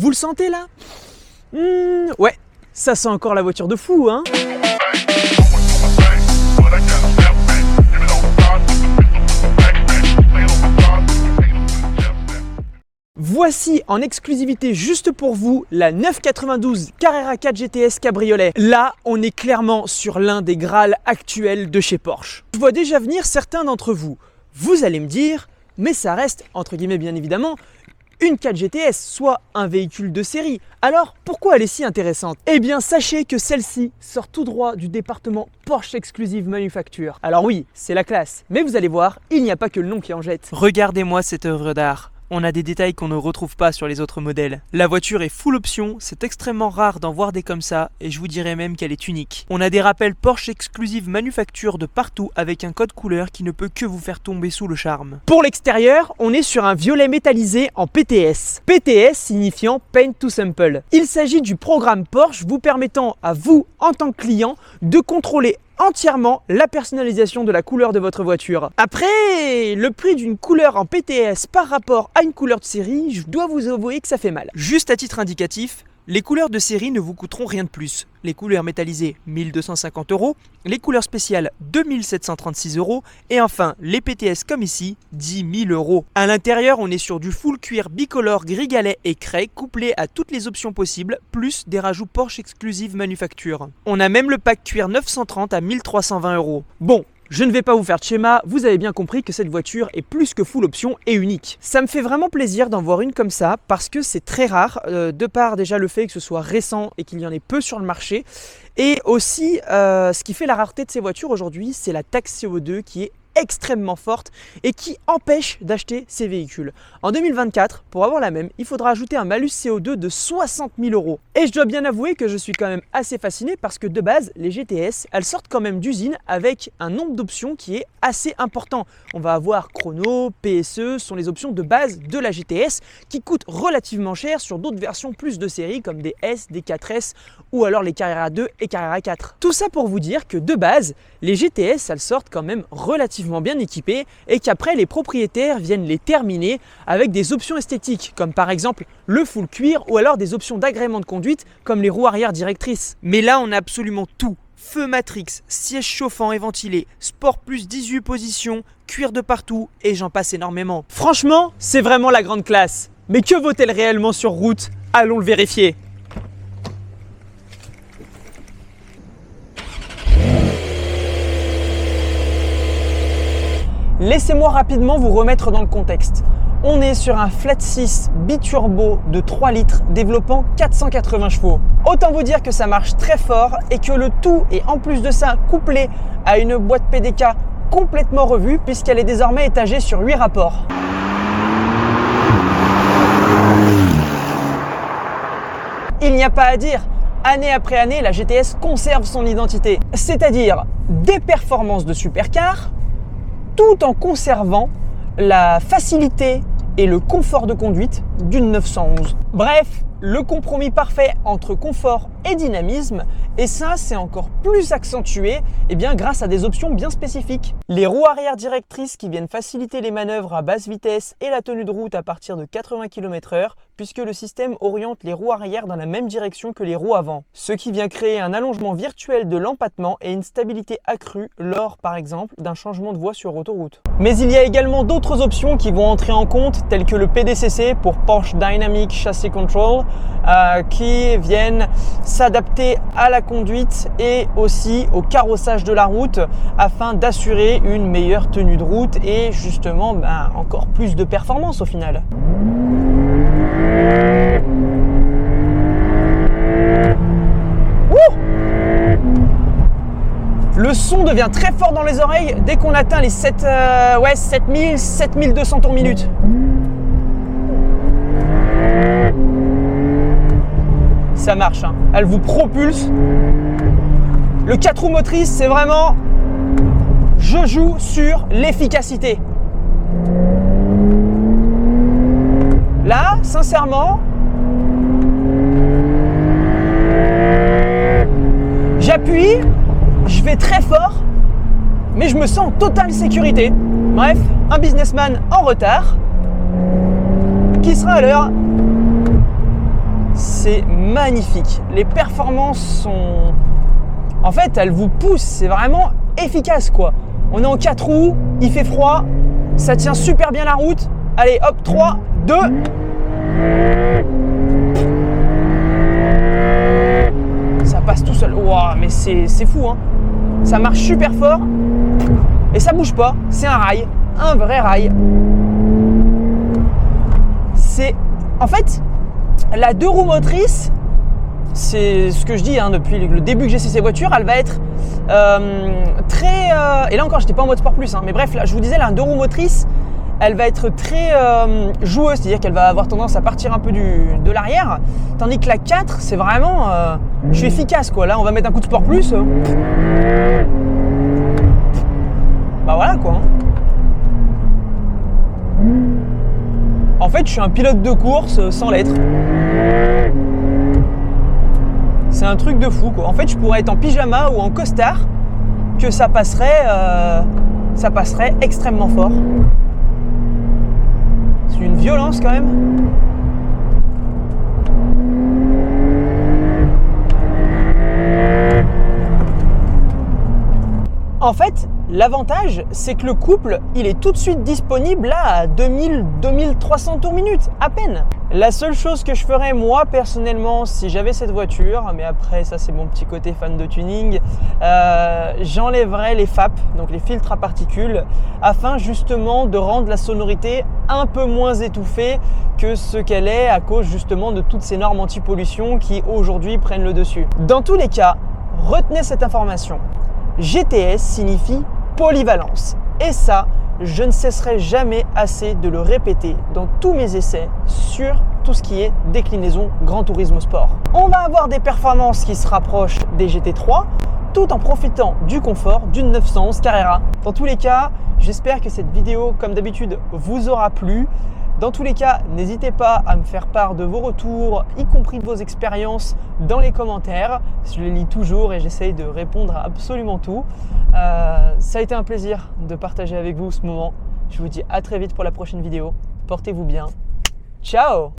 Vous le sentez là? Ouais, ça sent encore la voiture de fou, hein? Voici en exclusivité juste pour vous la 992 Carrera 4 GTS Cabriolet. Là, on est clairement sur l'un des Graals actuels de chez Porsche. Je vois déjà venir certains d'entre vous. Vous allez me dire, mais ça reste, entre guillemets bien évidemment, une 4 GTS, soit un véhicule de série. Alors, pourquoi elle est si intéressante? Eh bien, sachez que celle-ci sort tout droit du département Porsche Exclusive Manufacture. Alors oui, c'est la classe, mais vous allez voir, il n'y a pas que le nom qui en jette. Regardez-moi cette œuvre d'art. On a des détails qu'on ne retrouve pas sur les autres modèles. La voiture est full option, c'est extrêmement rare d'en voir des comme ça, et je vous dirais même qu'elle est unique. On a des rappels Porsche Exclusive Manufacture de partout avec un code couleur qui ne peut que vous faire tomber sous le charme. Pour l'extérieur, on est sur un violet métallisé en PTS. PTS signifiant Paint to Sample. Il s'agit du programme Porsche vous permettant à vous, en tant que client, de contrôler entièrement la personnalisation de la couleur de votre voiture. Après, le prix d'une couleur en PTS par rapport à une couleur de série, je dois vous avouer que ça fait mal. Juste à titre indicatif, les couleurs de série ne vous coûteront rien de plus. Les couleurs métallisées 1250 €, les couleurs spéciales 2736 € et enfin les PTS comme ici 10 000 €. À l'intérieur, on est sur du full cuir bicolore gris galet et craie couplé à toutes les options possibles, plus des rajouts Porsche Exclusive Manufacture. On a même le pack cuir 930 à 1320 €. Bon, je ne vais pas vous faire de schéma, vous avez bien compris que cette voiture est plus que full option et unique. Ça me fait vraiment plaisir d'en voir une comme ça parce que c'est très rare, de par déjà le fait que ce soit récent et qu'il y en ait peu sur le marché. Et aussi, ce qui fait la rareté de ces voitures aujourd'hui, c'est la taxe CO2 qui est extrêmement forte et qui empêche d'acheter ces véhicules. En 2024, pour avoir la même, il faudra ajouter un malus CO2 de 60 000 €. Et je dois bien avouer que je suis quand même assez fasciné parce que de base, les GTS, elles sortent quand même d'usine avec un nombre d'options qui est assez important. On va avoir chrono, PSE, sont les options de base de la GTS qui coûtent relativement cher sur d'autres versions plus de série comme des S, des 4S ou alors les Carrera 2 et Carrera 4. Tout ça pour vous dire que de base, les GTS, elles sortent quand même relativement bien équipés et qu'après les propriétaires viennent les terminer avec des options esthétiques comme par exemple le full cuir ou alors des options d'agrément de conduite comme les roues arrière directrices. Mais là on a absolument tout. Feu Matrix, siège chauffant et ventilé, Sport Plus 18 positions, cuir de partout et j'en passe énormément. Franchement, c'est vraiment la grande classe. Mais que vaut-elle réellement sur route? Allons le vérifier. Laissez-moi rapidement vous remettre dans le contexte. On est sur un flat 6 biturbo de 3 litres développant 480 chevaux. Autant vous dire que ça marche très fort et que le tout est en plus de ça couplé à une boîte PDK complètement revue puisqu'elle est désormais étagée sur 8 rapports. Il n'y a pas à dire, année après année, la GTS conserve son identité, c'est-à-dire des performances de supercar, tout en conservant la facilité et le confort de conduite d'une 911. Bref, le compromis parfait entre confort et dynamisme, et ça c'est encore plus accentué grâce à des options bien spécifiques. Les roues arrière directrices qui viennent faciliter les manœuvres à basse vitesse et la tenue de route à partir de 80 km/h, puisque le système oriente les roues arrière dans la même direction que les roues avant, ce qui vient créer un allongement virtuel de l'empattement et une stabilité accrue lors par exemple d'un changement de voie sur autoroute. Mais il y a également d'autres options qui vont entrer en compte, telles que le PDCC pour Porsche Dynamic Chassis Control, qui viennent s'adapter à la conduite et aussi au carrossage de la route afin d'assurer une meilleure tenue de route et justement encore plus de performance au final. Le son devient très fort dans les oreilles dès qu'on atteint les 7200 tours minute. Ça marche, hein. Elle vous propulse. Le 4 roues motrices, c'est vraiment... Je joue sur l'efficacité. Là, sincèrement, j'appuie, je vais très fort, mais je me sens en totale sécurité. Bref, un businessman en retard qui sera à l'heure. c'est magnifique. Les performances sont... En fait, elles vous poussent, c'est vraiment efficace quoi. On est en 4 roues, il fait froid, ça tient super bien la route. Allez, hop, 3, 2. Ça passe tout seul. Wow, mais c'est fou, hein. Ça marche super fort et ça bouge pas. C'est un rail, un vrai rail. En fait, la 2 roues motrices, c'est ce que je dis hein, depuis le début que j'essaie ces voitures, elle va être très... et là encore, j'étais pas en mode sport plus, hein, mais bref, là, je vous disais, la 2 roues motrices, elle va être très joueuse, c'est-à-dire qu'elle va avoir tendance à partir un peu de l'arrière, tandis que la 4, c'est vraiment... je suis efficace, quoi. Là, on va mettre un coup de sport plus. Bah voilà, quoi. En fait, je suis un pilote de course sans l'être. C'est un truc de fou, quoi. En fait, je pourrais être en pyjama ou en costard, que ça passerait extrêmement fort. C'est une violence quand même. En fait, l'avantage, c'est que le couple, il est tout de suite disponible là à 2000-2300 tours minute, à peine. La seule chose que je ferais moi personnellement si j'avais cette voiture, mais après ça c'est mon petit côté fan de tuning, j'enlèverais les FAP, donc les filtres à particules, afin justement de rendre la sonorité un peu moins étouffée que ce qu'elle est à cause justement de toutes ces normes anti-pollution qui aujourd'hui prennent le dessus. Dans tous les cas, retenez cette information. GTS signifie polyvalence. Et ça, je ne cesserai jamais assez de le répéter dans tous mes essais sur tout ce qui est déclinaison Gran Turismo Sport. On va avoir des performances qui se rapprochent des GT3 tout en profitant du confort d'une 911 Carrera. Dans tous les cas, j'espère que cette vidéo, comme d'habitude, vous aura plu. Dans tous les cas, n'hésitez pas à me faire part de vos retours, y compris de vos expériences dans les commentaires. Je les lis toujours et j'essaye de répondre à absolument tout. Ça a été un plaisir de partager avec vous ce moment. Je vous dis à très vite pour la prochaine vidéo. Portez-vous bien. Ciao!